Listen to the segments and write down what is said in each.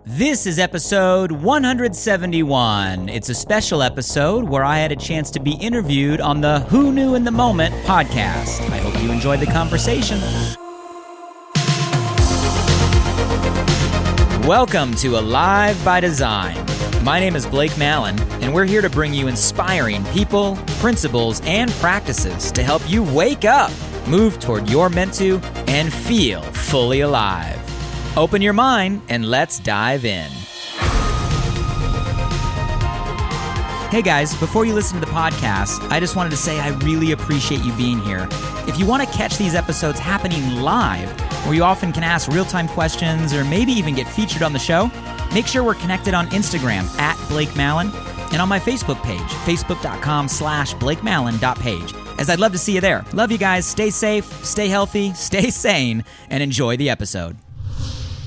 This is episode 171. It's a special episode where I had a chance to be interviewed on the Who Knew in the Moment podcast. I hope you enjoyed the conversation. Welcome to Alive by Design. My name is Blake Mallen, and we're here to bring you inspiring people, principles, and practices to help you wake up, move toward your meant to, and feel fully alive. Open your mind and let's dive in. Hey guys, before you listen to the podcast, I just wanted to say I really appreciate you being here. If you want to catch these episodes happening live, where you often can ask real-time questions or maybe even get featured on the show, make sure we're connected on Instagram at Blake Mallen and on my Facebook page, facebook.com/BlakeMallen.page, as I'd love to see you there. Love you guys. Stay safe, stay healthy, stay sane, and enjoy the episode.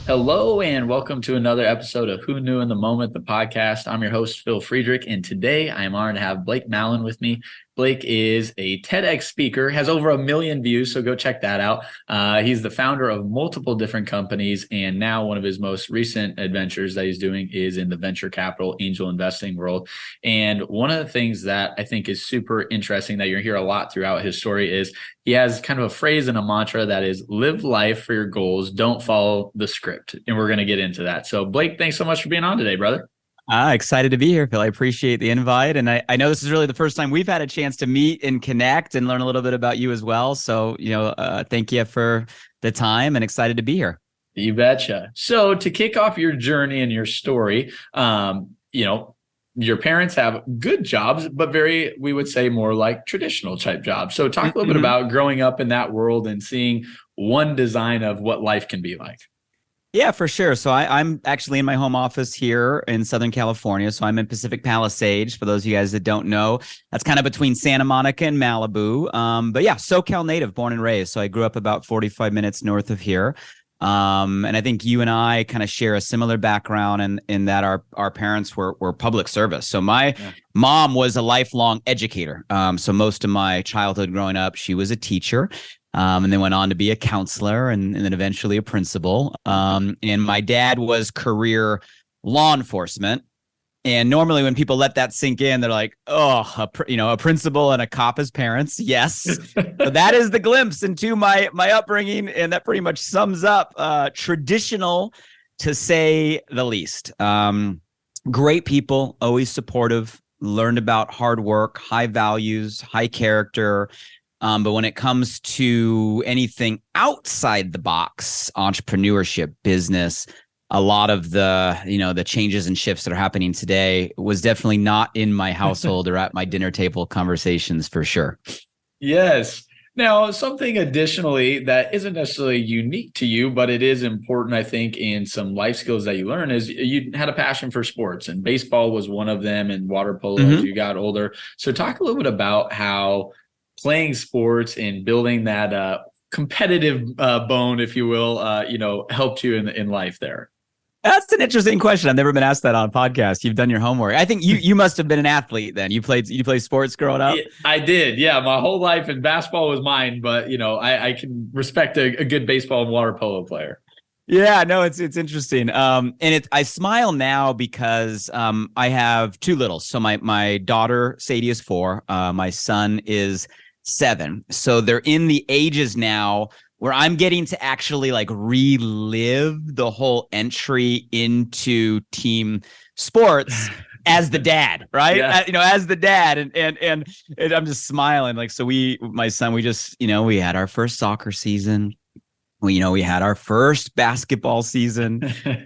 Hello and welcome to another episode of Who Knew in the Moment, the podcast. I'm your host, Phil Friedrich, and today I am honored to have Blake Mallen with me. Blake is a TEDx speaker, has over 1 million views, so go check that out. He's the founder of multiple different companies, and now one of his most recent adventures that he's doing is in the venture capital angel investing world. And one of the things that I think is super interesting that you'll hear a lot throughout his story is he has kind of a phrase and a mantra that is live life for your goals, don't follow the script. And we're going to get into that. So Blake, thanks so much for being on today, brother. Excited to be here, Phil. I appreciate the invite. And I know this is really the first time we've had a chance to meet and connect and learn a little bit about you as well. So, thank you for the time and excited to be here. You betcha. So to kick off your journey and your story, your parents have good jobs, but we would say more like traditional type jobs. So talk a little bit about growing up in that world and seeing one design of what life can be like. Yeah, for sure. So I'm actually in my home office here in Southern California. So I'm in Pacific Palisades. For those of you guys that don't know, that's kind of between Santa Monica and Malibu. But yeah, SoCal native, born and raised. So I grew up about 45 minutes north of here. And I think you and I kind of share a similar background in that our parents were public service. So my mom was a lifelong educator. So most of my childhood growing up, she was a teacher. And then went on to be a counselor and then eventually a principal. And my dad was career law enforcement. And normally when people let that sink in, they're like, a principal and a cop as parents. Yes. But that is the glimpse into my upbringing. And that pretty much sums up traditional, to say the least. Great people, always supportive, learned about hard work, high values, high character. But when it comes to anything outside the box, entrepreneurship, business, a lot of the changes and shifts that are happening today was definitely not in my household or at my dinner table conversations for sure. Yes. Now, something additionally that isn't necessarily unique to you, but it is important, I think, in some life skills that you learn is you had a passion for sports, and baseball was one of them, and water polo as you got older. So talk a little bit about how playing sports and building that competitive bone, if you will, helped you in life there. That's an interesting question. I've never been asked that on a podcast. You've done your homework. I think you must have been an athlete then. You played sports growing up? I did. Yeah. My whole life, and basketball was mine, but I can respect a good baseball and water polo player. Yeah, no, it's interesting. And I smile now because I have two littles. So my daughter Sadie is 4. My son is 7. So they're in the ages now where I'm getting to actually like relive the whole entry into team sports as the dad, right? Yeah. As the dad, and I'm just smiling. Like, so my son, we just, we had our first soccer season. We had our first basketball season.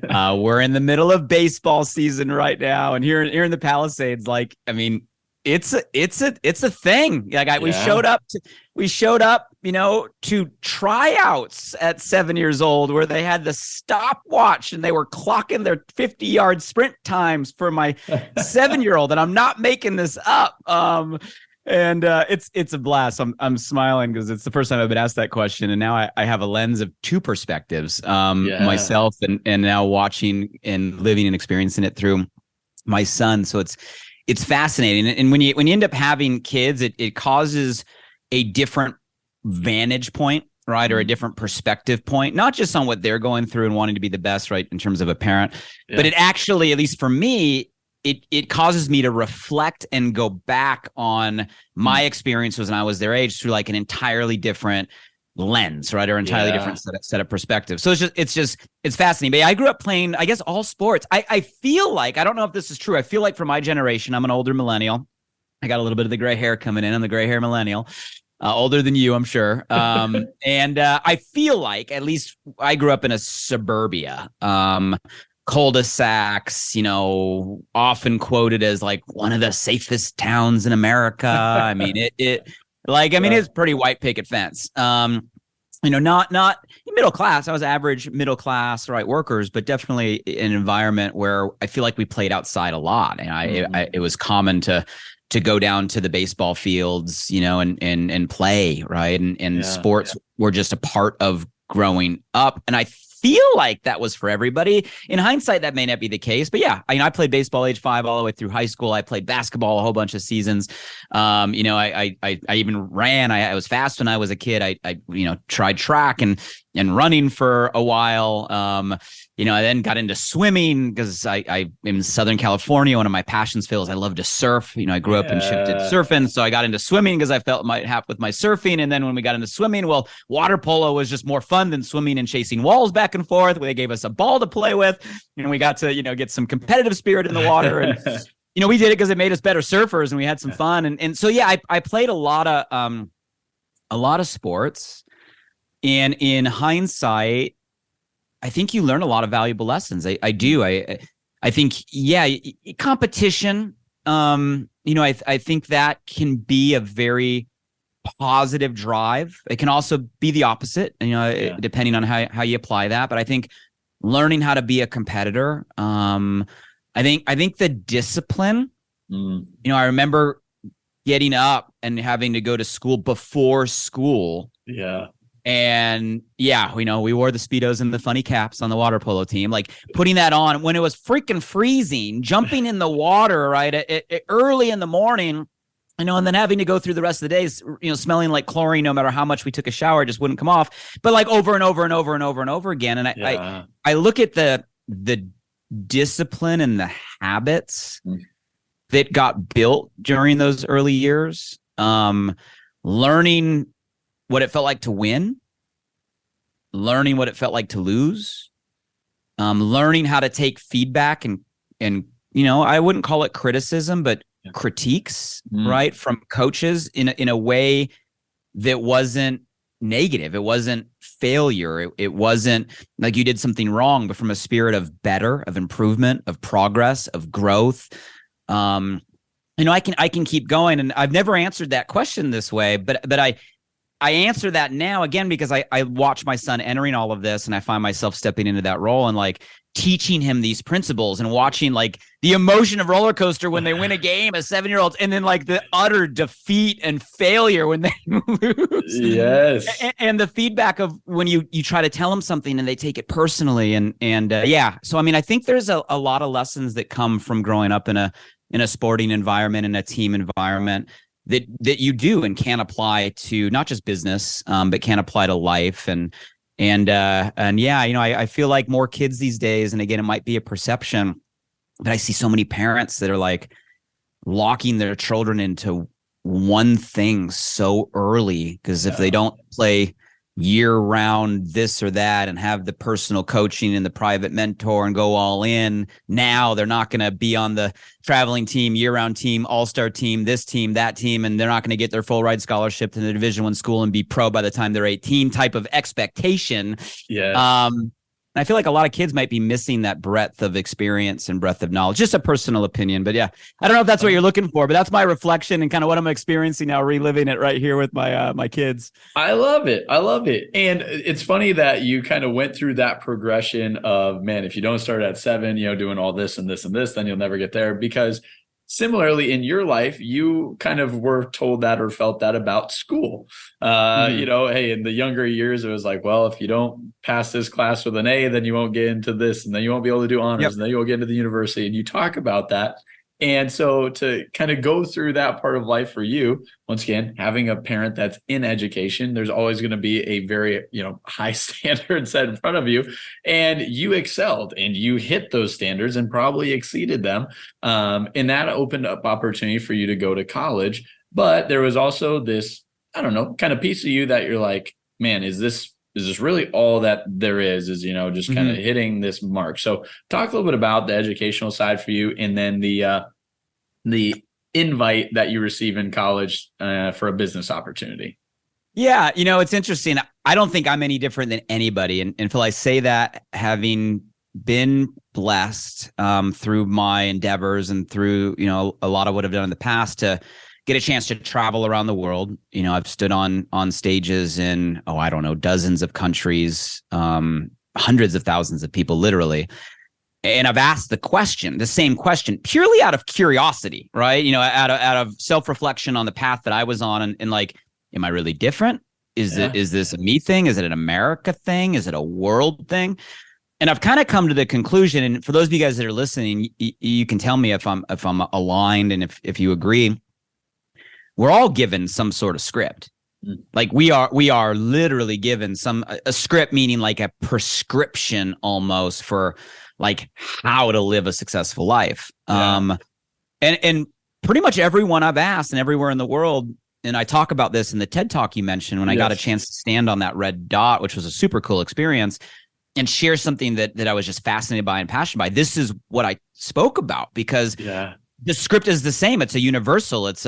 We're in the middle of baseball season right now, and here in the Palisades, like, I mean, it's a thing. Like we showed up, to tryouts at 7 years old, where they had the stopwatch and they were clocking their 50-yard sprint times for my 7-year-old, and I'm not making this up. And it's a blast. I'm smiling because it's the first time I've been asked that question, and now I have a lens of two perspectives, myself and now watching and living and experiencing it through my son. So it's fascinating. And when you end up having kids, it causes a different vantage point right? Or a different perspective point, not just on what they're going through and wanting to be the best, right, in terms of a parent, but it actually, at least for me, it causes me to reflect and go back on my experiences when I was their age through like an entirely different lens, right? Or entirely different set of perspectives. So it's fascinating. But yeah, I grew up playing, I guess, all sports. I feel like, I don't know if this is true. I feel like for my generation, I'm an older millennial. I got a little bit of the gray hair coming in. I'm the gray hair millennial. Older than you, I'm sure. And I feel like, at least I grew up in a suburbia, cul-de-sacs, often quoted as like one of the safest towns in America. I mean, it's pretty white picket fence. Not middle class. I was average middle class, right, workers, but definitely an environment where I feel like we played outside a lot, and it was common to go down to the baseball fields, and play, right, and sports were just a part of growing up, and I feel like that was for everybody. In hindsight, that may not be the case, but yeah, I played baseball age 5 all the way through high school. I played basketball a whole bunch of seasons. I even ran. I was fast when I was a kid. I tried track and running for a while. I then got into swimming because I in Southern California, one of my passions, Phil, is I love to surf. I grew up and shifted surfing. So I got into swimming because I felt my half with my surfing. And then when we got into swimming, well, water polo was just more fun than swimming and chasing walls back and forth. They gave us a ball to play with, and we got to, get some competitive spirit in the water. And, we did it because it made us better surfers and we had some fun. And so, yeah, I played a lot of sports. And in hindsight, I think you learn a lot of valuable lessons. I do. I think, competition, I think that can be a very positive drive. It can also be the opposite, depending on how you apply that. But I think learning how to be a competitor, I think the discipline, I remember getting up and having to go to school before school. Yeah. And we wore the Speedos and the funny caps on the water polo team, like putting that on when it was freaking freezing, jumping in the water, right, at early in the morning, and then having to go through the rest of the days, smelling like chlorine, no matter how much we took a shower, it just wouldn't come off. But like over and over and over and over and over again. And I look at the discipline and the habits that got built during those early years, learning what it felt like to win, learning what it felt like to lose, learning how to take feedback and I wouldn't call it criticism, but critiques, right, from coaches in a way that wasn't negative. It wasn't failure. It wasn't like you did something wrong, but from a spirit of better, of improvement, of progress, of growth. I can keep going, and I've never answered that question this way, but I answer that now again because I watch my son entering all of this, and I find myself stepping into that role and like teaching him these principles and watching like the emotion of roller coaster when they win a game as 7-year-olds, and then like the utter defeat and failure when they lose. Yes. And the feedback of when you try to tell them something and they take it personally. So, I mean, I think there's a lot of lessons that come from growing up in a sporting environment, in a team environment, that you do and can apply to not just business, but can apply to life. I feel like more kids these days, and again, it might be a perception, but I see so many parents that are like locking their children into one thing so early, because if they don't play year round this or that and have the personal coaching and the private mentor and go all in, now they're not going to be on the traveling team, year round team, all-star team, this team, that team, and they're not going to get their full ride scholarship to the Division I school and be pro by the time they're 18 type of expectation. Yeah. I feel like a lot of kids might be missing that breadth of experience and breadth of knowledge. Just a personal opinion, but yeah, I don't know if that's what you're looking for, but that's my reflection and kind of what I'm experiencing now, reliving it right here with my kids. I love it. And it's funny that you kind of went through that progression of, man, if you don't start at 7, doing all this and this and this, then you'll never get there. Because similarly in your life, you kind of were told that or felt that about school. Hey, in the younger years, it was like, well, if you don't pass this class with an A, then you won't get into this, and then you won't be able to do honors, and then you won't get into the university. And you talk about that. And so to kind of go through that part of life for you, once again, having a parent that's in education, there's always going to be a very, high standard set in front of you. And you excelled and you hit those standards and probably exceeded them. And that opened up opportunity for you to go to college. But there was also this, I don't know, kind of piece of you that you're like, man, is this really all that there is just kind of hitting this mark? So talk a little bit about the educational side for you, and then the invite that you receive in college for a business opportunity. Yeah, it's interesting. I don't think I'm any different than anybody. And Phil, I say that having been blessed through my endeavors and through, a lot of what I've done in the past to get a chance to travel around the world. I've stood on stages in, I don't know, dozens of countries, hundreds of thousands of people, literally. And I've asked the same question, purely out of curiosity, right? Out of self-reflection on the path that I was on, and like, am I really different? Is this a me thing? Is it an America thing? Is it a world thing? And I've kind of come to the conclusion, and for those of you guys that are listening, you can tell me if I'm aligned and if you agree. We're all given some sort of script. Like we are literally given a script, meaning like a prescription almost for like how to live a successful life. And pretty much everyone I've asked and everywhere in the world, and I talk about this in the TED Talk you mentioned when I got a chance to stand on that red dot, which was a super cool experience, and share something that I was just fascinated by and passionate by. This is what I spoke about, because the script is the same. It's a universal. It's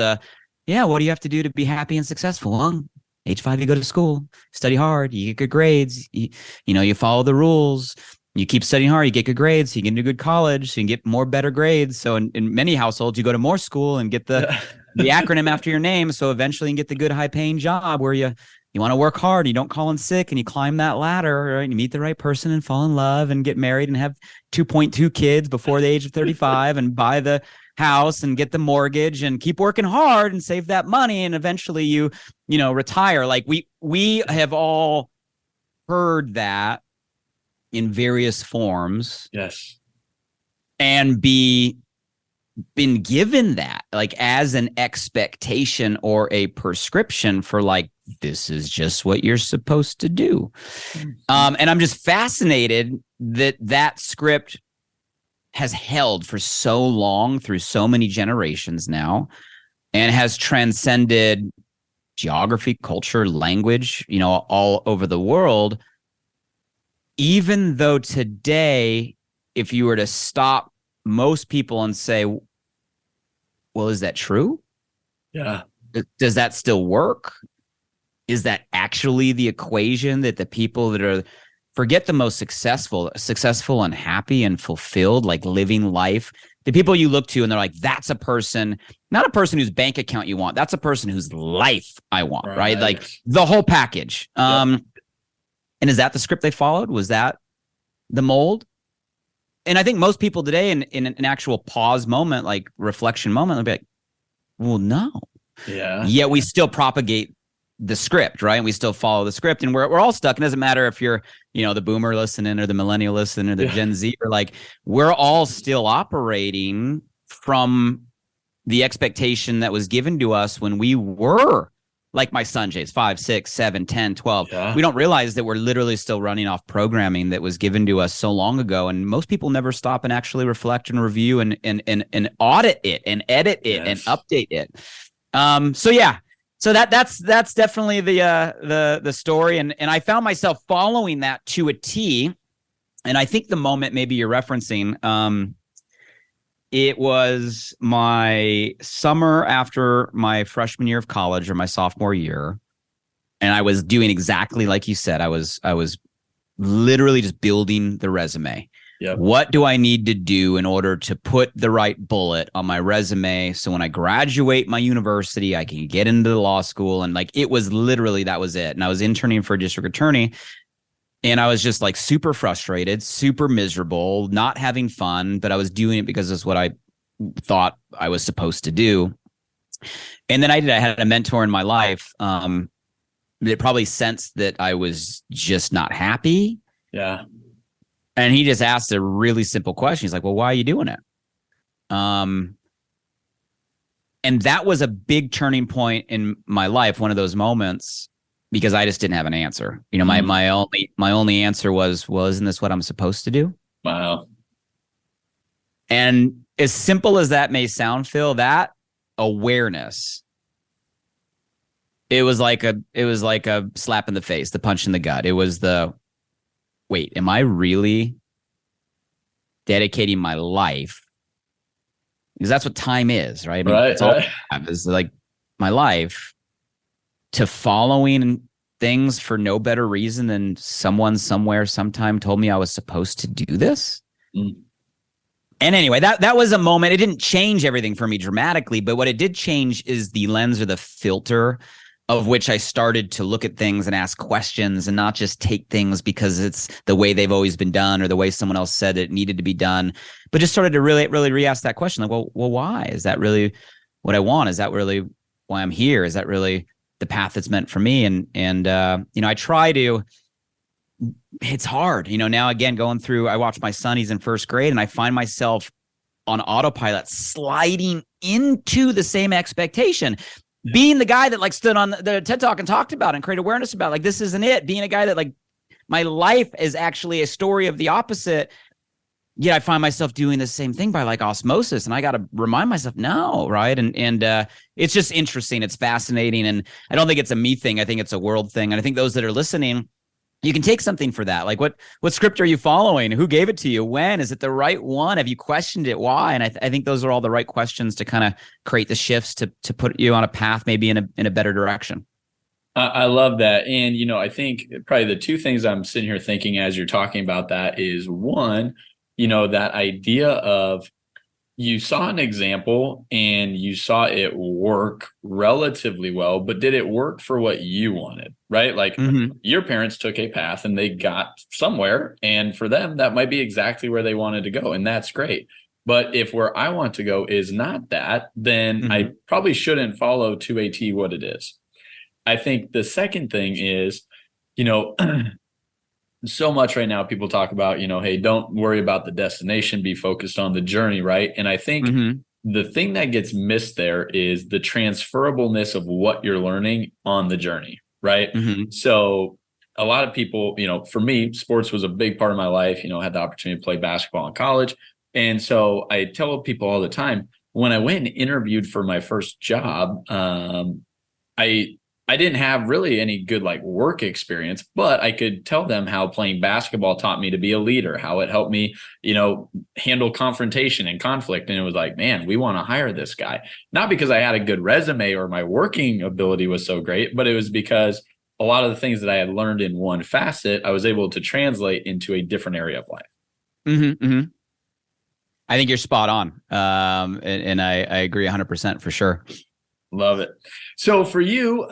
what do you have to do to be happy and successful? Well, age 5, you go to school, study hard, you get good grades, you follow the rules, you keep studying hard, you get good grades, so you get into good college, so you can get better grades. So in many households, you go to more school and get the acronym after your name. So eventually you can get the good high paying job where you want to work hard, you don't call in sick, and you climb that ladder, right? And you meet the right person and fall in love and get married and have 2.2 kids before the age of 35 and buy the house and get the mortgage and keep working hard and save that money. And eventually you retire. Like we have all heard that in various forms. Yes. And been given that like as an expectation or a prescription for like, this is just what you're supposed to do. And I'm just fascinated that script has held for so long through so many generations now, and has transcended geography, culture, language, all over the world. Even though today, if you were to stop most people and say, well, is that true? Yeah. Does that still work? Is that actually the equation that the people that are, forget the most successful and happy and fulfilled, like living life, the people you look to and they're like, that's a person, not a person whose bank account you want. That's a person whose life I want, right? Like the whole package. And is that the script they followed? Was that the mold? And I think most people today in an actual pause moment, like reflection moment, they'll be like, well, no. Yeah. Yet we still propagate the script, right? And we still follow the script, and we're all stuck. It doesn't matter if you're, the boomer listening or the millennial listening or the Gen Z, or like, we're all still operating from the expectation that was given to us when we were like my son Jay's 5, 6, 7, 10, 12. Yeah. We don't realize that we're literally still running off programming that was given to us so long ago. And most people never stop and actually reflect and review and audit it and edit it and update it. So that's definitely the story. And I found myself following that to a T. And I think the moment maybe you're referencing, it was my summer after my freshman year of college or my sophomore year. And I was doing exactly like you said. I was literally just building the resume. Yep. What do I need to do in order to put the right bullet on my resume so when I graduate my university, I can get into the law school? And like, it was literally, that was it. And I was interning for a district attorney. And I was just like super frustrated, super miserable, not having fun, but I was doing it because it's what I thought I was supposed to do. And then I had a mentor in my life that probably sensed that I was just not happy. Yeah. And he just asked a really simple question. He's like, well, why are you doing it? And And that was a big turning point in my life, one of those moments, because I just didn't have an answer. You know, my only answer was, well, isn't this what I'm supposed to do? Wow. And as simple as that may sound, Phil, that awareness, it was like a slap in the face, the punch in the gut. It was wait, am I really dedicating my life? Because that's what time is, right? I mean, it's all I have is like my life to following things for no better reason than someone somewhere sometime told me I was supposed to do this. Mm. And anyway, that was a moment. It didn't change everything for me dramatically, but what it did change is the lens or the filter of which I started to look at things and ask questions and not just take things because it's the way they've always been done or the way someone else said it needed to be done, but just started to really re-ask that question. Like, well, why? Is that really what I want? Is that really why I'm here? Is that really the path that's meant for me? And you know, I try to, it's hard, you know, now again, going through, I watch my son, he's in first grade, and I find myself on autopilot sliding into the same expectation. Being the guy that like stood on the TED Talk and talked about and created awareness about, like, this isn't it. Being a guy that like my life is actually a story of the opposite. Yet I find myself doing the same thing by like osmosis. And I got to remind myself, no, right. And it's just interesting. It's fascinating. And I don't think it's a me thing. I think it's a world thing. And I think those that are listening, you can take something for that. Like what script are you following? Who gave it to you? When? Is it the right one? Have you questioned it? Why? And I think those are all the right questions to kind of create the shifts to put you on a path, maybe in a better direction. I love that. And, you know, I think probably the two things I'm sitting here thinking as you're talking about that is, one, you know, that idea of you saw an example and you saw it work relatively well, but did it work for what you wanted, right? Like your parents took a path and they got somewhere, and for them, that might be exactly where they wanted to go. And that's great. But if where I want to go is not that, then I probably shouldn't follow to a T what it is. I think the second thing is, you know, so much right now people talk about, you know, hey, don't worry about the destination, be focused on the journey, right? And I think the thing that gets missed there is the transferableness of what you're learning on the journey, right? So a lot of people, you know, for me, sports was a big part of my life. You know, I had the opportunity to play basketball in college. And so I tell people all the time, when I went and interviewed for my first job, I didn't have really any good like work experience, but I could tell them how playing basketball taught me to be a leader, how it helped me, you know, handle confrontation and conflict. And it was like, man, we want to hire this guy. Not because I had a good resume or my working ability was so great, but it was because a lot of the things that I had learned in one facet, I was able to translate into a different area of life. I think you're spot on. And I agree 100% for sure. Love it. So for you,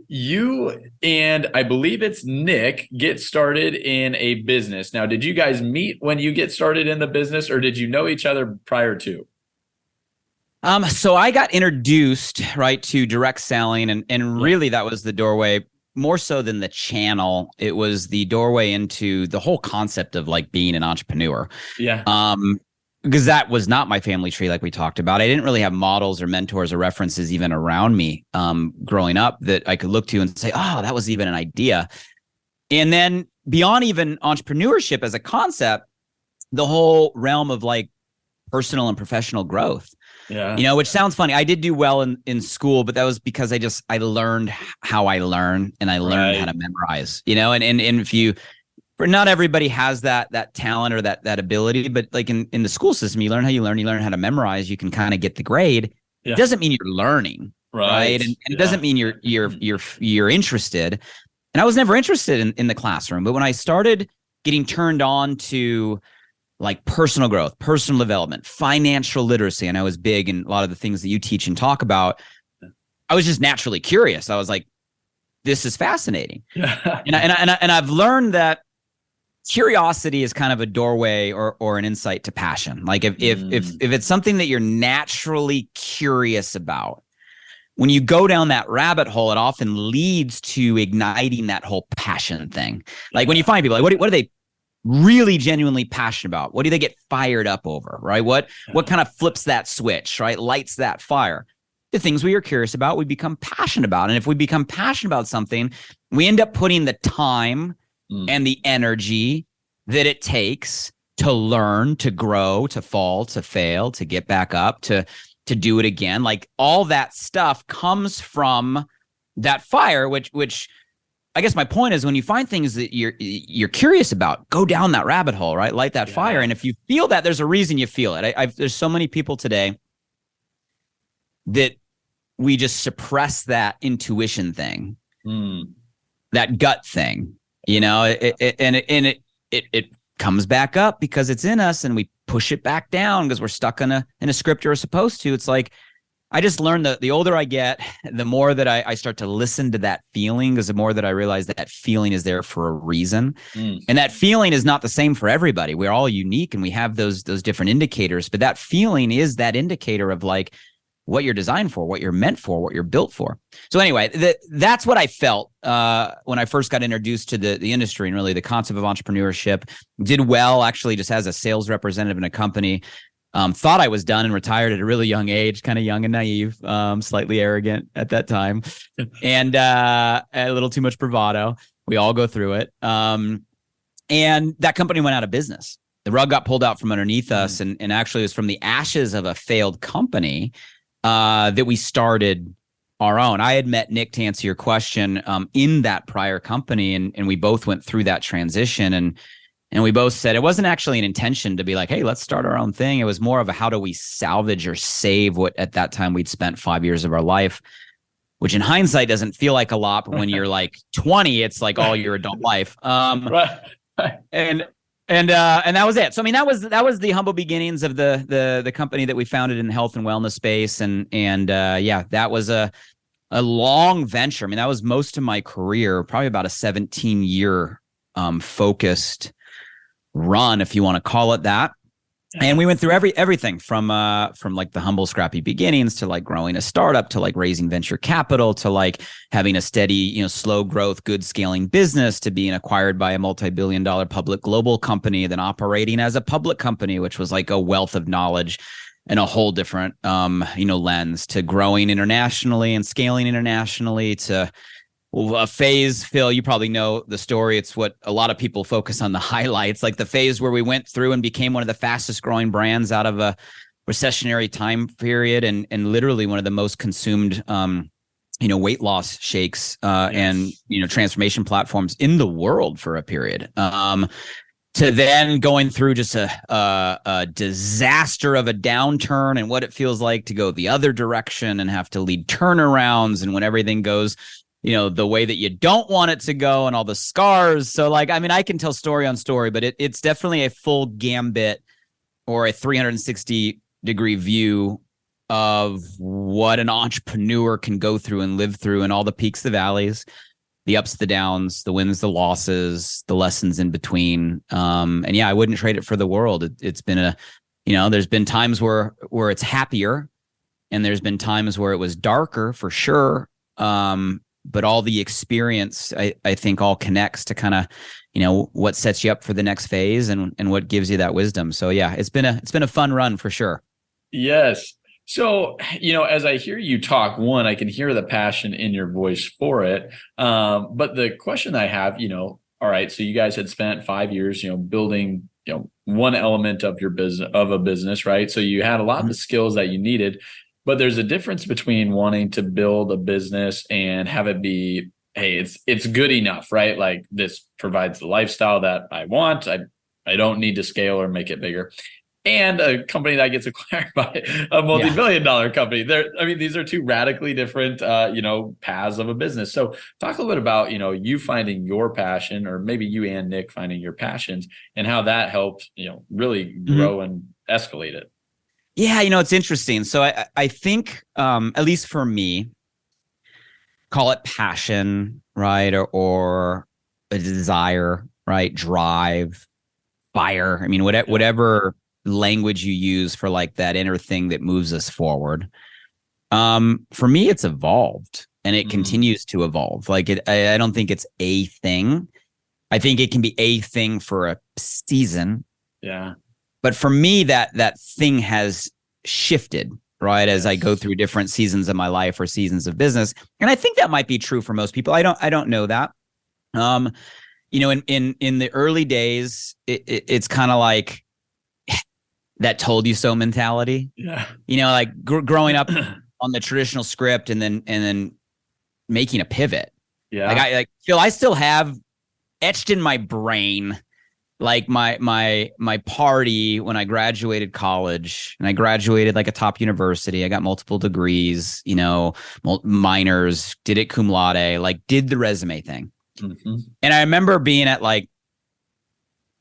you and I believe it's Nick get started in a business. Now, did you guys meet when you get started in the business, or did you know each other prior to? So I got introduced right to direct selling, and really that was the doorway, more so than the channel. It was the doorway into the whole concept of like being an entrepreneur. Yeah. Because that was not my family tree, like we talked about. I didn't really have models or mentors or references even around me growing up that I could look to and say, oh, that was even an idea. And then beyond even entrepreneurship as a concept, the whole realm of like personal and professional growth. Yeah. You know, which sounds funny. I did do well in school, but that was because I learned how I learn, and I learned how to memorize, you know, and if you, for not everybody has that talent or that ability, but like in the school system, you learn how you learn to memorize. You can kind of get the grade. Yeah. It doesn't mean you're learning, right? And it doesn't mean you're interested. And I was never interested in the classroom, but when I started getting turned on to like personal growth, personal development, financial literacy, and I was big in a lot of the things that you teach and talk about, I was just naturally curious. I was like, this is fascinating. Yeah. And I've learned that curiosity is kind of a doorway or an insight to passion. Like if it's something that you're naturally curious about, when you go down that rabbit hole, it often leads to igniting that whole passion thing. Like when you find people, like what are they really genuinely passionate about? What do they get fired up over, right? What kind of flips that switch, right? Lights that fire. the things we are curious about, we become passionate about. And if we become passionate about something, we end up putting the time and the energy that it takes to learn, to grow, to fall, to fail, to get back up, to do it again. Like all that stuff comes from that fire, which I guess my point is, when you find things that you're curious about, go down that rabbit hole, right? Light that fire. And if you feel that, there's a reason you feel it. There's so many people today that we just suppress that intuition thing, that gut thing, it comes back up because it's in us, and we push it back down because we're stuck in a script you're supposed to. It's like, I just learned that the older I get, the more that I start to listen to that feeling, because the more that I realize that feeling is there for a reason. And that feeling is not the same for everybody. We're all unique, and we have those different indicators, but that feeling is that indicator of like what you're designed for, what you're meant for, what you're built for. So anyway, that's what I felt when I first got introduced to the industry, and really the concept of entrepreneurship. Did well, actually, just as a sales representative in a company. Thought I was done and retired at a really young age, kind of young and naive, slightly arrogant at that time, and a little too much bravado. We all go through it. And that company went out of business. The rug got pulled out from underneath us, and actually it was from the ashes of a failed company that we started our own. I had met Nick, to answer your question, in that prior company, and we both went through that transition, and we both said it wasn't actually an intention to be like, hey, let's start our own thing. It was more of a, how do we salvage or save what at that time we'd spent 5 years of our life, which in hindsight doesn't feel like a lot, but when you're like 20, it's like all your adult life. Right. And that was it. So I mean, that was the humble beginnings of the company that we founded in the health and wellness space, and yeah, that was a long venture. I mean, that was most of my career, probably about a 17-year focused run, if you want to call it that. And we went through everything from like the humble, scrappy beginnings to like growing a startup, to like raising venture capital, to like having a steady, slow growth, good scaling business, to being acquired by a multi-billion-dollar public global company, then operating as a public company, which was like a wealth of knowledge and a whole different, lens, to growing internationally and scaling internationally, to a phase, Phil, you probably know the story. It's what a lot of people focus on, the highlights, like the phase where we went through and became one of the fastest growing brands out of a recessionary time period, and literally one of the most consumed, weight loss shakes and, transformation platforms in the world for a period. To then going through just a disaster of a downturn, and what it feels like to go the other direction and have to lead turnarounds, and when everything goes the way that you don't want it to go, and all the scars. So like, I mean, I can tell story on story, but it's definitely a full gambit, or a 360-degree view of what an entrepreneur can go through and live through, and all the peaks, the valleys, the ups, the downs, the wins, the losses, the lessons in between. And yeah, I wouldn't trade it for the world. It's been there's been times where it's happier, and there's been times where it was darker, for sure. But all the experience, I think, all connects to kind of, what sets you up for the next phase, and what gives you that wisdom. So yeah, it's been a fun run for sure. Yes. So, as I hear you talk, one, I can hear the passion in your voice for it. But the question I have, all right, so you guys had spent 5 years, building, one element of your business, right? So you had a lot of the skills that you needed. But there's a difference between wanting to build a business and have it be, hey, it's good enough, right? Like, this provides the lifestyle that I want. I don't need to scale or make it bigger. And a company that gets acquired by a multi-billion-dollar company. These are two radically different, paths of a business. So talk a little bit about, you finding your passion, or maybe you and Nick finding your passions, and how that helped, really grow and escalate it. Yeah, it's interesting. So I think, at least for me, call it passion, right? Or a desire, right? Drive, fire. I mean, whatever language you use for like that inner thing that moves us forward. For me, it's evolved, and it continues to evolve. Like, I don't think it's a thing. I think it can be a thing for a season. Yeah. But for me, that thing has shifted, right? As I go through different seasons of my life or seasons of business. And I think that might be true for most people. I don't know that. In the early days, it's kind of like that told you so mentality. Yeah. Like growing up on the traditional script and then making a pivot. Yeah. Like Phil, I still have etched in my brain like my party when I graduated college, and I graduated like a top university. I got multiple degrees, minors, did it cum laude, like did the resume thing. Mm-hmm. And I remember being at like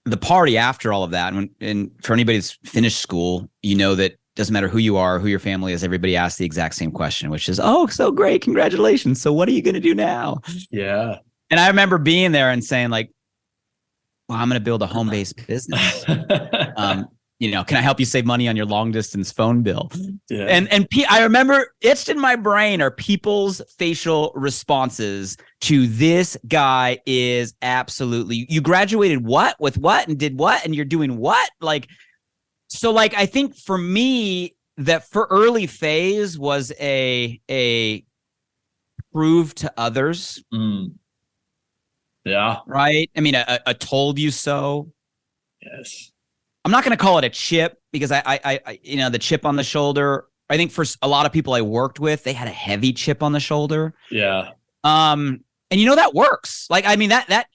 the party after all of that. And for anybody that's finished school, that doesn't matter who you are, who your family is, everybody asks the exact same question, which is, oh, so great. Congratulations. So what are you going to do now? Yeah. And I remember being there and saying like, well, I'm going to build a home-based business. Can I help you save money on your long-distance phone bill? Yeah. And I remember etched in my brain are people's facial responses to this guy is absolutely, you graduated what with what and did what and you're doing what? So I think for me that for early phase was a prove to others. Yeah. Right. I mean, a told you so. Yes. I'm not going to call it a chip because I the chip on the shoulder. I think for a lot of people I worked with, they had a heavy chip on the shoulder. Yeah. And that works. Like, I mean, that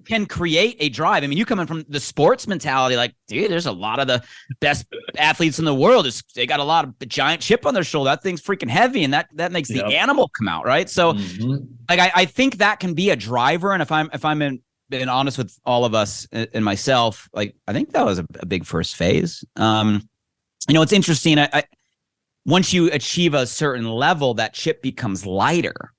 can create a drive. I mean, you coming from the sports mentality, like, dude, there's a lot of the best athletes in the world. They got a lot of giant chip on their shoulder. That thing's freaking heavy, and that makes the animal come out, right? So, I think that can be a driver. And if I'm being honest with all of us and myself, like, I think that was a big first phase. It's interesting. Once you achieve a certain level, that chip becomes lighter.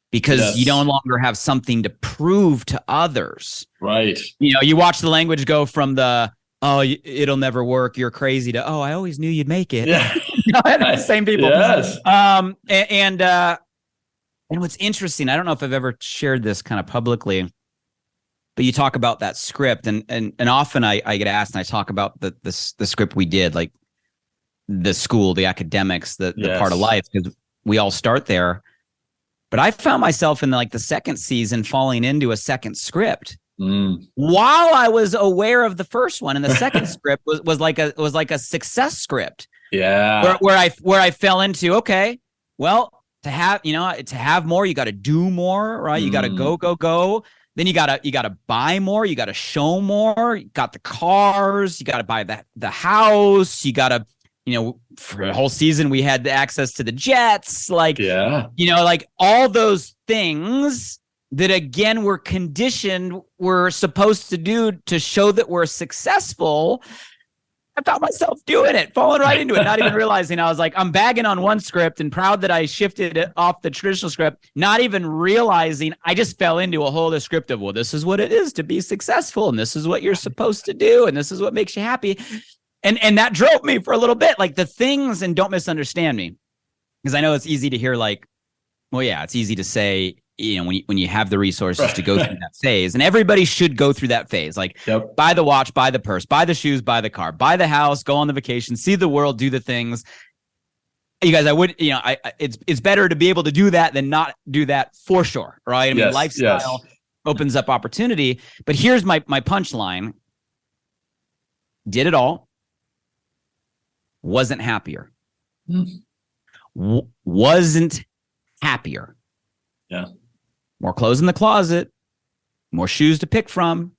Because you no longer have something to prove to others. Right. You watch the language go from the, oh, it'll never work, you're crazy, to, oh, I always knew you'd make it. Yeah. Same people. Yes. And what's interesting, I don't know if I've ever shared this kind of publicly, but you talk about that script. And often I get asked and I talk about the script we did, like the school, the academics, the part of life, because we all start there. But I found myself in the second season falling into a second script while I was aware of the first one. And the second script was like a success script. Yeah. Where I fell into, okay, well, to have more, you got to do more, right? You got to go. Then you gotta buy more. You got to show more. You got the cars. You got to buy the house. You got to, for the whole season, we had the access to the jets, like all those things that, again, we're supposed to do to show that we're successful. I found myself doing it, falling right into it, not even realizing. I was like, I'm bagging on one script and proud that I shifted it off the traditional script, not even realizing I just fell into a whole other script of, well, this is what it is to be successful. And this is what you're supposed to do. And this is what makes you happy. And that drove me for a little bit, like the things, and don't misunderstand me, because I know it's easy to hear like, well, yeah, it's easy to say, when you have the resources to go through that phase, and everybody should go through that phase, like buy the watch, buy the purse, buy the shoes, buy the car, buy the house, go on the vacation, see the world, do the things. You guys, I would, it's better to be able to do that than not do that, for sure, right? I mean, lifestyle opens up opportunity. But here's my punchline. Did it all. Wasn't happier. Wasn't happier. Yeah. More clothes in the closet, more shoes to pick from,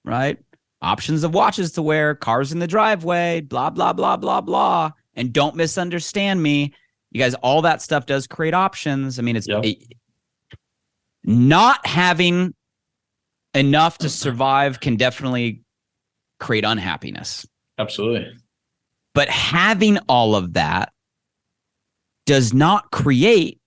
right? Options of watches to wear, cars in the driveway, blah, blah, blah, blah, blah. And don't misunderstand me. You guys, all that stuff does create options. I mean, it's not having enough to survive can definitely create unhappiness. Absolutely. But having all of that does not create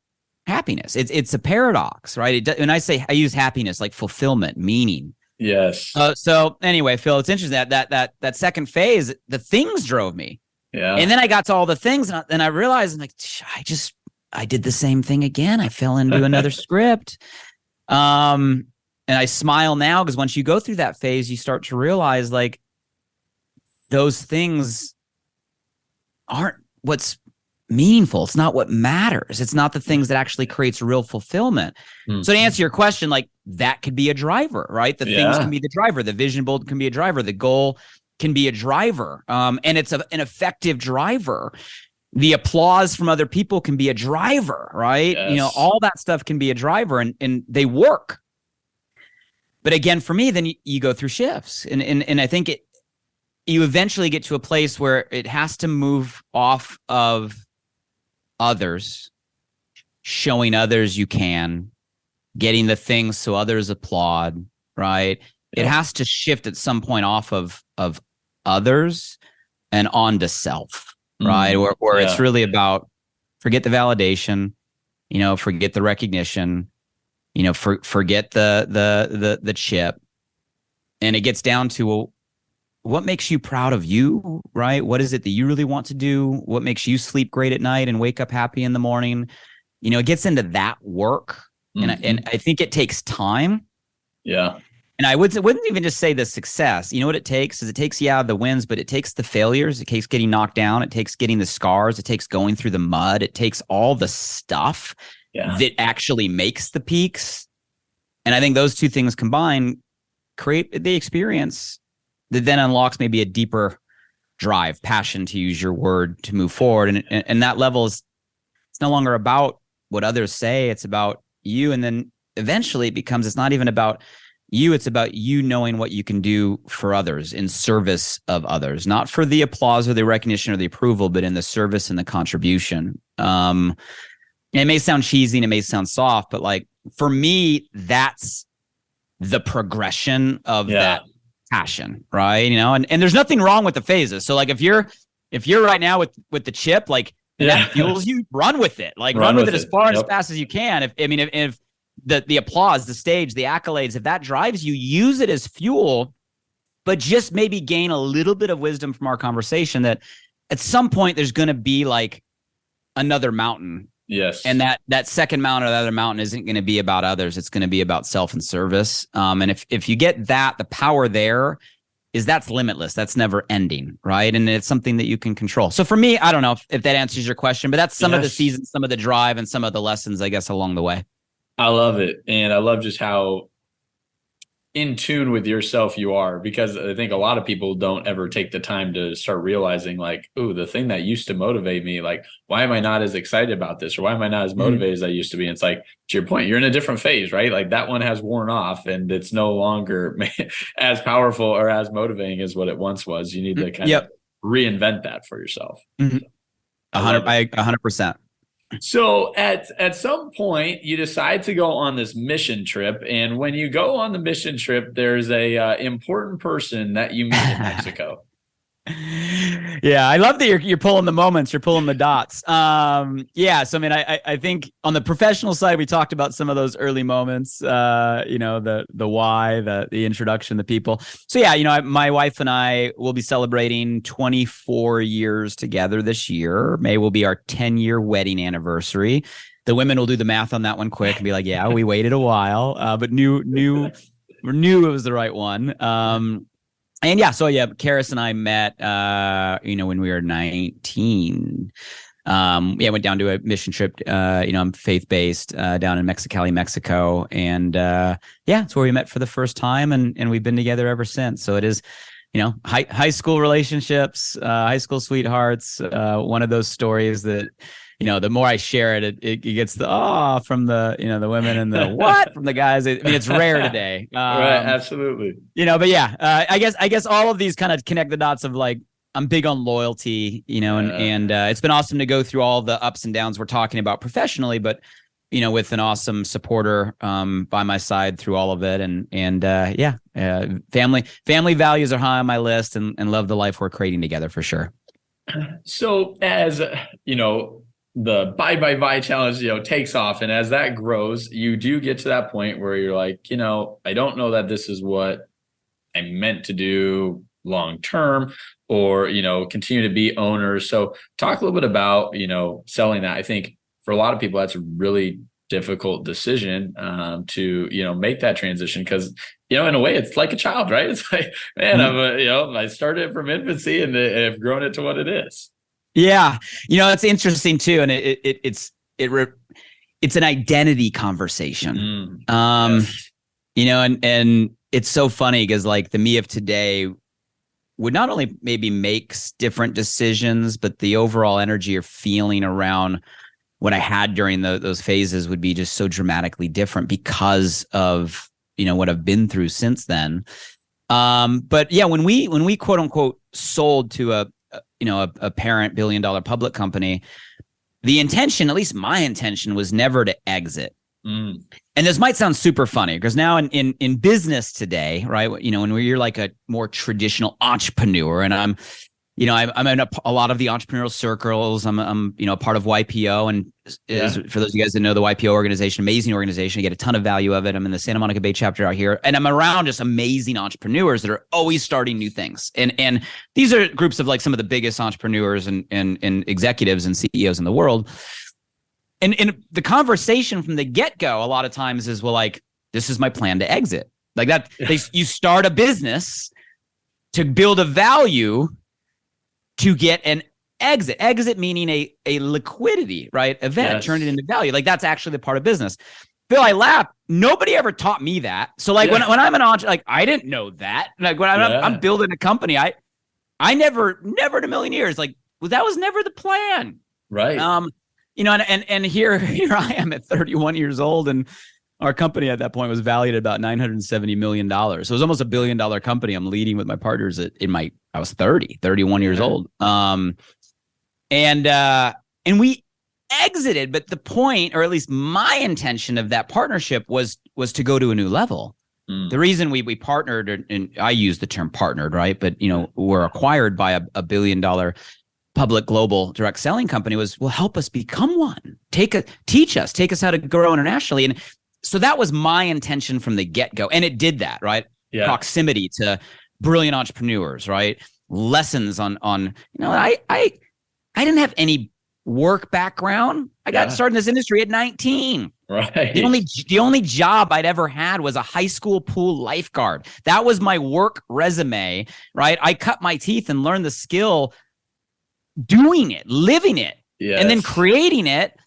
happiness. It's a paradox, right? When I use happiness, like fulfillment, meaning. Yes. So anyway, Phil, it's interesting that second phase, the things drove me. Yeah. And then I got to all the things, and I realized, like, I did the same thing again. I fell into another script. And I smile now because once you go through that phase, you start to realize, like, those things aren't what's meaningful. It's not what matters. It's not the things that actually creates real fulfillment. So to answer your question, like that could be a driver, right? The things can be the driver. The vision board can be a driver. The goal can be a driver. And it's an effective driver. The applause from other people can be a driver, right? Yes. All that stuff can be a driver, and they work. But again, for me, then you go through shifts. And I think you eventually get to a place where it has to move off of others, showing others you can, getting the things so others applaud, right? It has to shift at some point off of others and onto self, right? Where it's really about forget the validation, forget the recognition, forget the chip. And it gets down to, well, what makes you proud of you, right? What is it that you really want to do? What makes you sleep great at night and wake up happy in the morning? It gets into that work. And I think it takes time. Yeah. And I wouldn't even just say the success. You know what it takes is it takes, the wins, but it takes the failures. It takes getting knocked down. It takes getting the scars. It takes going through the mud. It takes all the stuff that actually makes the peaks. And I think those two things combined create the experience that then unlocks maybe a deeper drive, passion, to use your word, to move forward. And that level it's no longer about what others say. It's about you. And then eventually it becomes, it's not even about you. It's about you knowing what you can do for others in service of others, not for the applause or the recognition or the approval, but in the service and the contribution. And it may sound cheesy and it may sound soft, but like for me, that's the progression of that passion, right? And there's nothing wrong with the phases. So like if you're right now with the chip, like that fuels you, run with it. Like run with it as far and as fast as you can. If the applause, the stage, the accolades, if that drives you, use it as fuel, but just maybe gain a little bit of wisdom from our conversation that at some point there's going to be like another mountain. Yes. And that second mountain or the other mountain isn't going to be about others. It's going to be about self and service. And if you get that, the power there that's limitless. That's never ending, right? And it's something that you can control. So for me, I don't know if that answers your question, but that's some of the seasons, some of the drive, and some of the lessons, I guess, along the way. I love it. And I love just how in tune with yourself you are, because I think a lot of people don't ever take the time to start realizing like, ooh, the thing that used to motivate me, like, why am I not as excited about this? Or why am I not as motivated as I used to be? And it's like, to your point, you're in a different phase, right? Like that one has worn off and it's no longer as powerful or as motivating as what it once was. You need to kind of reinvent that for yourself. 100%. So at some point you decide to go on this mission trip, and when you go on the mission trip, there's a important person that you meet in Mexico. Yeah, I love that you're pulling the moments, you're pulling the dots. So I mean, I think on the professional side, we talked about some of those early moments. The why, the introduction, the people. So yeah, my wife and I will be celebrating 24 years together this year. May will be our 10-year wedding anniversary. The women will do the math on that one quick and be like, yeah, we waited a while, but knew it was the right one. And Karis and I met, when we were 19. Went down to a mission trip. I'm faith-based down in Mexicali, Mexico. And it's where we met for the first time. And we've been together ever since. So it is, high school relationships, high school sweethearts. One of those stories that, the more I share it, it gets the from the the women and the what from the guys. I mean, it's rare today. Right, absolutely. But I guess all of these kind of connect the dots of like I'm big on loyalty, and it's been awesome to go through all the ups and downs we're talking about professionally, but with an awesome supporter by my side through all of it, and family values are high on my list, and love the life we're creating together for sure. So as the buy challenge, takes off. And as that grows, you do get to that point where you're like, I don't know that this is what I'm meant to do long term, or, continue to be owners. So talk a little bit about, selling that. I think for a lot of people, that's a really difficult decision to, make that transition. Cause, in a way it's like a child, right? It's like, man, I started from infancy and I've grown it to what it is. Yeah. It's interesting too. And it's an identity conversation. Yes. And it's so funny because like the me of today would not only maybe makes different decisions, but the overall energy or feeling around what I had during those phases would be just so dramatically different because of, what I've been through since then. But yeah, when we quote unquote sold to a parent billion-dollar public company, the intention, at least my intention, was never to exit. And this might sound super funny because now in business today, right? When you're like a more traditional entrepreneur, and I'm in a lot of the entrepreneurial circles. I'm a part of YPO, and for those of you guys that know the YPO organization, amazing organization. You get a ton of value of it. I'm in the Santa Monica Bay chapter out here, and I'm around just amazing entrepreneurs that are always starting new things. And these are groups of like some of the biggest entrepreneurs and executives and CEOs in the world. And the conversation from the get-go a lot of times is, well, like, this is my plan to exit. Like that, you start a business to build a value to get an exit meaning a liquidity, right? Event, turn it into value. Like that's actually the part of business. Phil, I laugh. Nobody ever taught me that. So like when I'm an entrepreneur, like I didn't know that. Like when I'm building a company, I never in a million years, like that was never the plan. Right. And here I am at 31 years old, and our company at that point was valued at about $970 million. So it was almost $1 billion company I'm leading with my partners I was 31 years old. And we exited, but the point, or at least my intention of that partnership was to go to a new level. The reason we partnered, and I use the term partnered, right? But, we're acquired by a $1 billion public global direct selling company will help us become one. Take us how to grow internationally. And so that was my intention from the get-go. And it did that, right? Yeah. Proximity to brilliant entrepreneurs, right? Lessons on I didn't have any work background. I got started in this industry at 19. Right. The only job I'd ever had was a high school pool lifeguard. That was my work resume, right? I cut my teeth and learned the skill doing it, living it, and then creating it,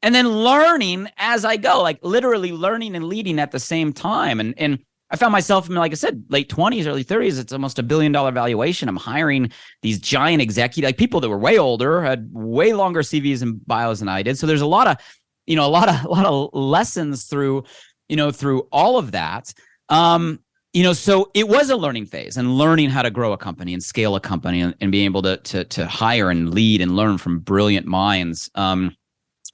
and then learning as I go, like literally learning and leading at the same time. And I found myself in, like I said, late 20s, early 30s. It's almost $1 billion valuation. I'm hiring these giant executives, like people that were way older, had way longer CVs and bios than I did. So there's a lot of lessons through all of that. So it was a learning phase, and learning how to grow a company and scale a company and being able to hire and lead and learn from brilliant minds.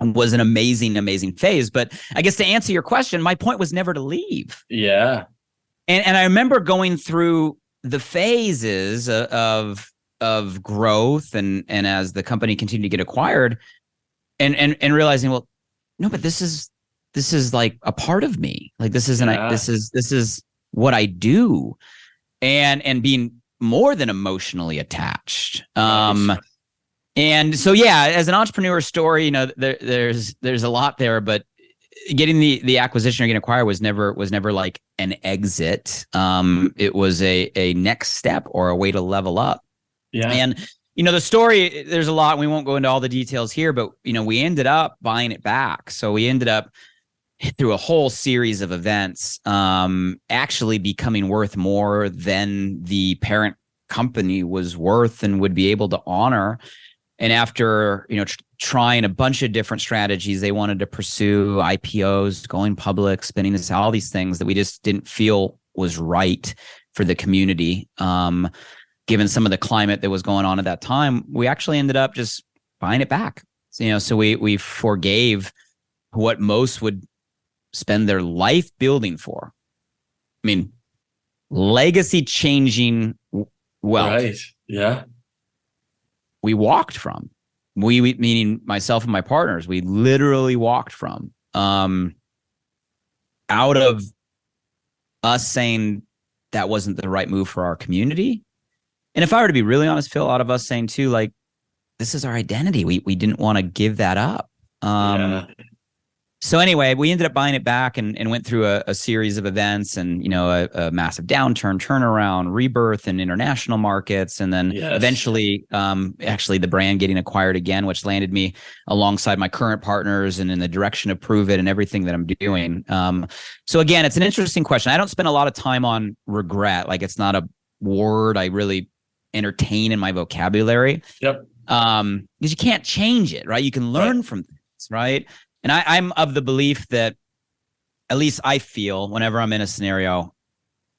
Was an amazing phase. But I guess to answer your question, my point was never to leave. Yeah. And I remember going through the phases of growth and as the company continued to get acquired and realizing, well, no, but this is like a part of me. Like this is what I do, and being more than emotionally attached. Nice. And so, as an entrepreneur story, there's a lot there, but getting the acquisition or getting acquired was never like an exit. It was a next step or a way to level up. Yeah. And, the story, there's a lot, and we won't go into all the details here, but, we ended up buying it back. So we ended up through a whole series of events, actually becoming worth more than the parent company was worth and would be able to honor. And after, trying a bunch of different strategies, they wanted to pursue IPOs, going public, spinning this, all these things that we just didn't feel was right for the community. Given some of the climate that was going on at that time, we actually ended up just buying it back. So we forgave what most would spend their life building for. I mean, legacy changing wealth. Right. Yeah. We walked from. We meaning myself and my partners, we literally walked from out of us saying that wasn't the right move for our community. And if I were to be really honest, Phil, out of us saying too, like, this is our identity. We didn't want to give that up. So anyway, we ended up buying it back and went through a series of events and, a massive downturn, turnaround, rebirth in international markets. And then eventually, actually the brand getting acquired again, which landed me alongside my current partners and in the direction of Prove It and everything that I'm doing. So again, it's an interesting question. I don't spend a lot of time on regret. Like, it's not a word I really entertain in my vocabulary. Yep. Because you can't change it, right? You can learn from things, right? And I'm of the belief that, at least I feel whenever I'm in a scenario,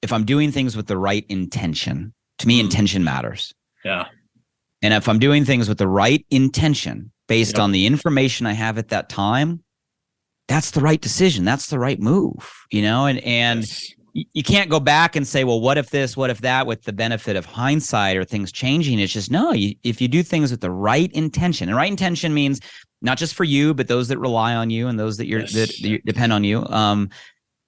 if I'm doing things with the right intention, to me, intention matters. Yeah. And if I'm doing things with the right intention based on the information I have at that time, that's the right decision. That's the right move, and you can't go back and say, well, what if this, what if that, with the benefit of hindsight or things changing. It's just, no, if you do things with the right intention, and right intention means not just for you, but those that rely on you and those that that depend on you.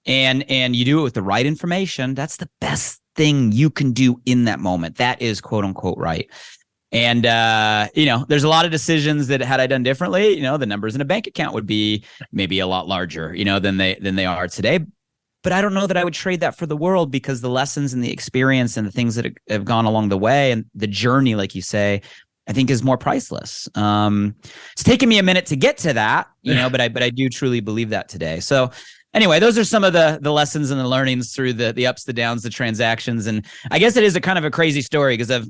And you do it with the right information. That's the best thing you can do in that moment. That is quote unquote right. And, there's a lot of decisions that had I done differently, the numbers in a bank account would be maybe a lot larger, than they are today. But I don't know that I would trade that for the world, because the lessons and the experience and the things that have gone along the way and the journey, like you say, I think is more priceless. It's taken me a minute to get to that, but I do truly believe that today. So anyway, those are some of the lessons and the learnings through the ups, the downs, the transactions. And I guess it is a kind of a crazy story, because I've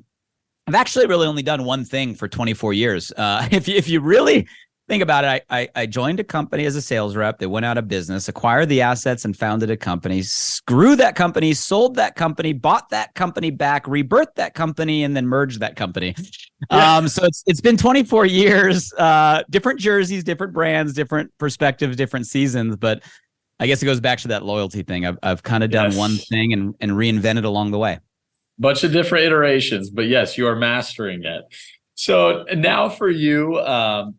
actually really only done one thing for 24 years. If you really think about it, I joined a company as a sales rep that went out of business, acquired the assets and founded a company, grew that company, sold that company, bought that company back, rebirthed that company, and then merged that company. So it's been 24 years, different jerseys, different brands, different perspectives, different seasons. But I guess it goes back to that loyalty thing. I've kind of done one thing and reinvented along the way. Bunch of different iterations, but yes, you are mastering it. So now for you,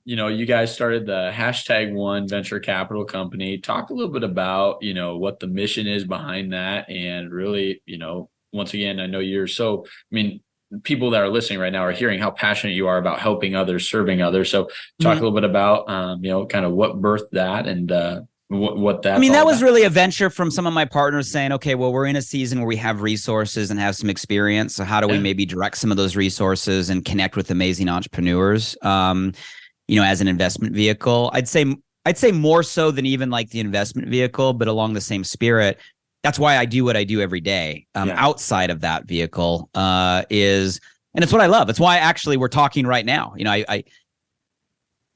you guys started the #1 venture capital company. Talk a little bit about, what the mission is behind that. And really, once again, I know people that are listening right now are hearing how passionate you are about helping others, serving others. So talk a little bit about, kind of what birthed that and what that's that was really a venture from some of my partners saying, okay, well, we're in a season where we have resources and have some experience. So how do we maybe direct some of those resources and connect with amazing entrepreneurs, as an investment vehicle? I'd say more so than even like the investment vehicle, but along the same spirit. That's why I do what I do every day. Outside of that vehicle and it's what I love. It's why actually we're talking right now.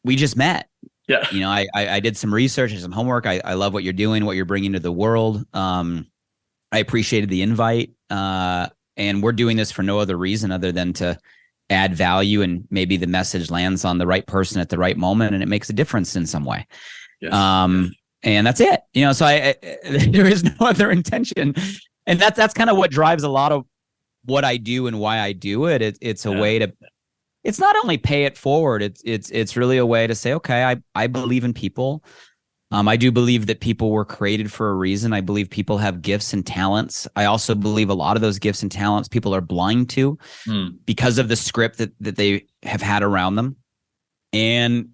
We just met. Yeah. I did some research and some homework. I love what you're doing, what you're bringing to the world. I appreciated the invite. And we're doing this for no other reason other than to add value, and maybe the message lands on the right person at the right moment and it makes a difference in some way. Yes. And that's it. So there is no other intention. And that's kind of what drives a lot of what I do and why I do it. It's a way to, it's not only pay it forward. It's really a way to say, okay, I believe in people. I do believe that people were created for a reason. I believe people have gifts and talents. I also believe a lot of those gifts and talents people are blind to because of the script that they have had around them. And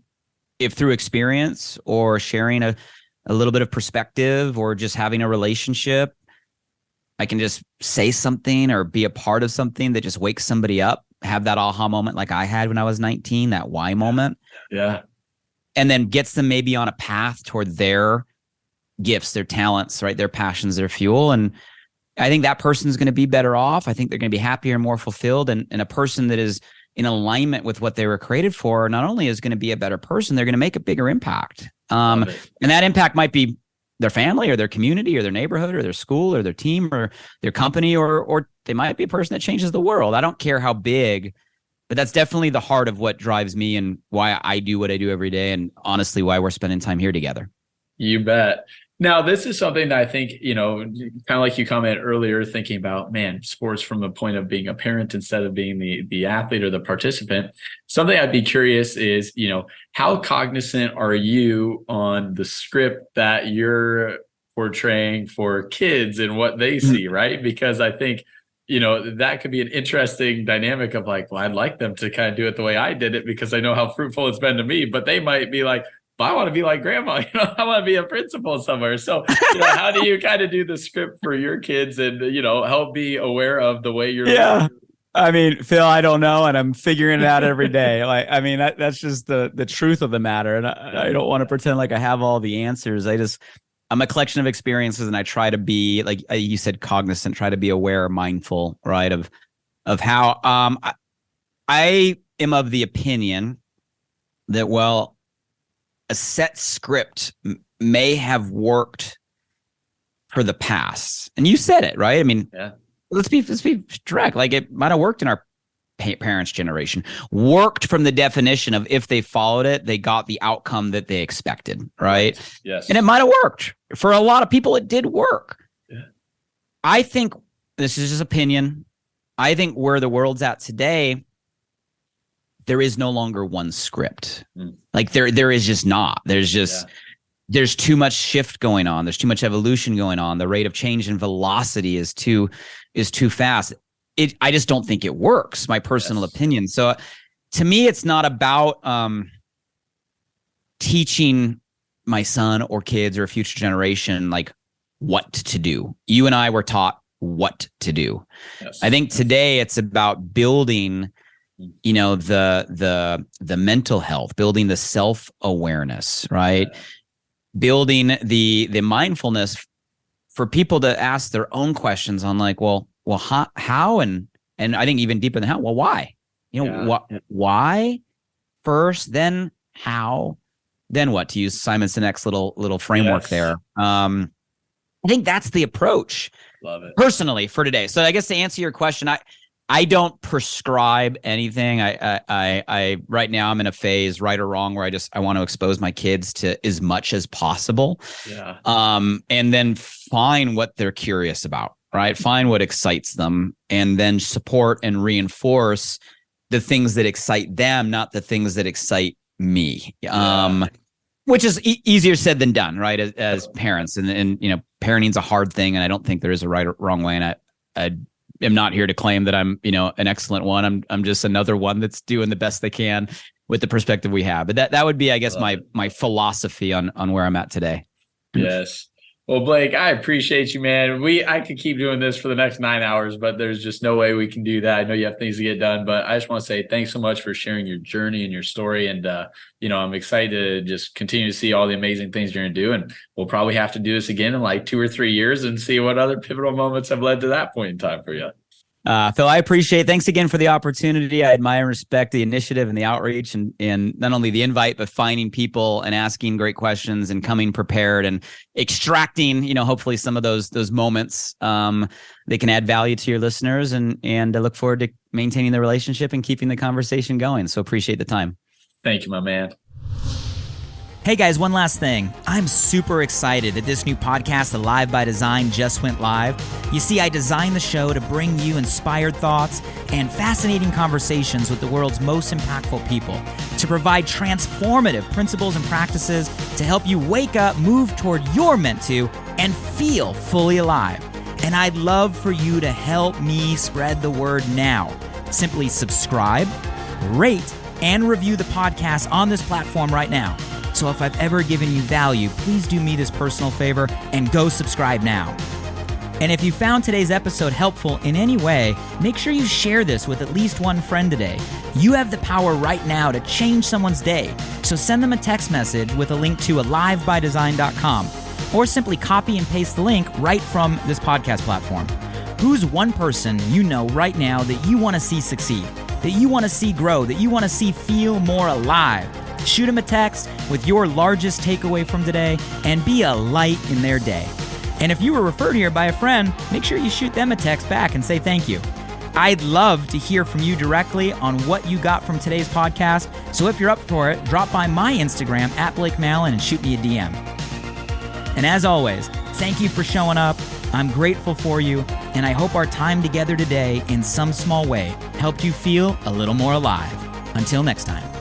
if through experience or sharing a little bit of perspective or just having a relationship, I can just say something or be a part of something that just wakes somebody up, have that aha moment like I had when I was 19, that why moment. Yeah. And then gets them maybe on a path toward their gifts, their talents, right? Their passions, their fuel. And I think that person's going to be better off. I think they're going to be happier and more fulfilled. And a person that is in alignment with what they were created for, not only is going to be a better person, they're going to make a bigger impact. And that impact might be their family or their community or their neighborhood or their school or their team or their company, or they might be a person that changes the world. I don't care how big, but that's definitely the heart of what drives me and why I do what I do every day. And honestly, why we're spending time here together. You bet. Now, this is something that I think, kind of like you commented earlier, thinking about, sports from the point of being a parent instead of being the athlete or the participant. Something I'd be curious is, how cognizant are you on the script that you're portraying for kids and what they see, right? Because I think, that could be an interesting dynamic of like, well, I'd like them to kind of do it the way I did it because I know how fruitful it's been to me, but they might be like, but I want to be like grandma. I want to be a principal somewhere. So, how do you kind of do the script for your kids and, help be aware of the way you're Yeah. I mean, Phil, I don't know, and I'm figuring it out every day. Like, I mean, that's just the truth of the matter, and I don't want to pretend like I have all the answers. I'm a collection of experiences, and I try to be, like you said, cognizant. Try to be aware, mindful, right, of how. I am of the opinion that, well, a set script may have worked for the past, and you said it, right? I mean, yeah. Let's be direct. Like, it might have worked in our parents' generation. Worked from the definition of, if they followed it, they got the outcome that they expected, right? Yes. And it might have worked for a lot of people. It did work. Yeah. I think, this is just opinion, I think where the world's at today, there is no longer one script. Like, there is just not. There's too much shift going on. There's too much evolution going on. The rate of change and velocity is too fast. I just don't think it works, my personal opinion. So to me, it's not about teaching my son or kids or a future generation like what to do. You and I were taught what to do. Yes. I think today it's about building, the mental health, building the self-awareness, right? Yeah. Building the mindfulness for people to ask their own questions on, like, well, how, and I think even deeper than how, well, why? Why first, then how, then what? To use Simon Sinek's little framework there. I think that's the approach. Love it. Personally, for today. So I guess to answer your question, I don't prescribe anything. I right now I'm in a phase, right or wrong, where I want to expose my kids to as much as possible. Yeah. And then find what they're curious about, right? Find what excites them, and then support and reinforce the things that excite them, not the things that excite me. Yeah. Which is easier said than done, right? As parents, and parenting's a hard thing, and I don't think there is a right or wrong way. And I am not here to claim that I'm, an excellent one. I'm just another one that's doing the best they can with the perspective we have. But that would be, I guess, my philosophy on where I'm at today. Yes. Well, Blake, I appreciate you, man. I could keep doing this for the next 9 hours, but there's just no way we can do that. I know you have things to get done, but I just want to say thanks so much for sharing your journey and your story. And, I'm excited to just continue to see all the amazing things you're going to do. And we'll probably have to do this again in like 2 or 3 years and see what other pivotal moments have led to that point in time for you. Phil, I appreciate it. Thanks again for the opportunity. I admire and respect the initiative and the outreach, and not only the invite, but finding people and asking great questions and coming prepared and extracting, hopefully some of those moments they can add value to your listeners, and I look forward to maintaining the relationship and keeping the conversation going. So appreciate the time. Thank you, my man. Hey guys, one last thing. I'm super excited that this new podcast, Alive by Design, just went live. You see, I designed the show to bring you inspired thoughts and fascinating conversations with the world's most impactful people, to provide transformative principles and practices to help you wake up, move toward your meant to, and feel fully alive. And I'd love for you to help me spread the word now. Simply subscribe, rate, and review the podcast on this platform right now. So if I've ever given you value, please do me this personal favor and go subscribe now. And if you found today's episode helpful in any way, make sure you share this with at least one friend today. You have the power right now to change someone's day. So send them a text message with a link to alivebydesign.com, or simply copy and paste the link right from this podcast platform. Who's one person you know right now that you want to see succeed, that you want to see grow, that you want to see feel more alive? Shoot them a text with your largest takeaway from today and be a light in their day. And if you were referred here by a friend, make sure you shoot them a text back and say thank you. I'd love to hear from you directly on what you got from today's podcast. So if you're up for it, drop by my Instagram at Blake Mallen and shoot me a DM. And as always, thank you for showing up. I'm grateful for you, and I hope our time together today in some small way helped you feel a little more alive. Until next time.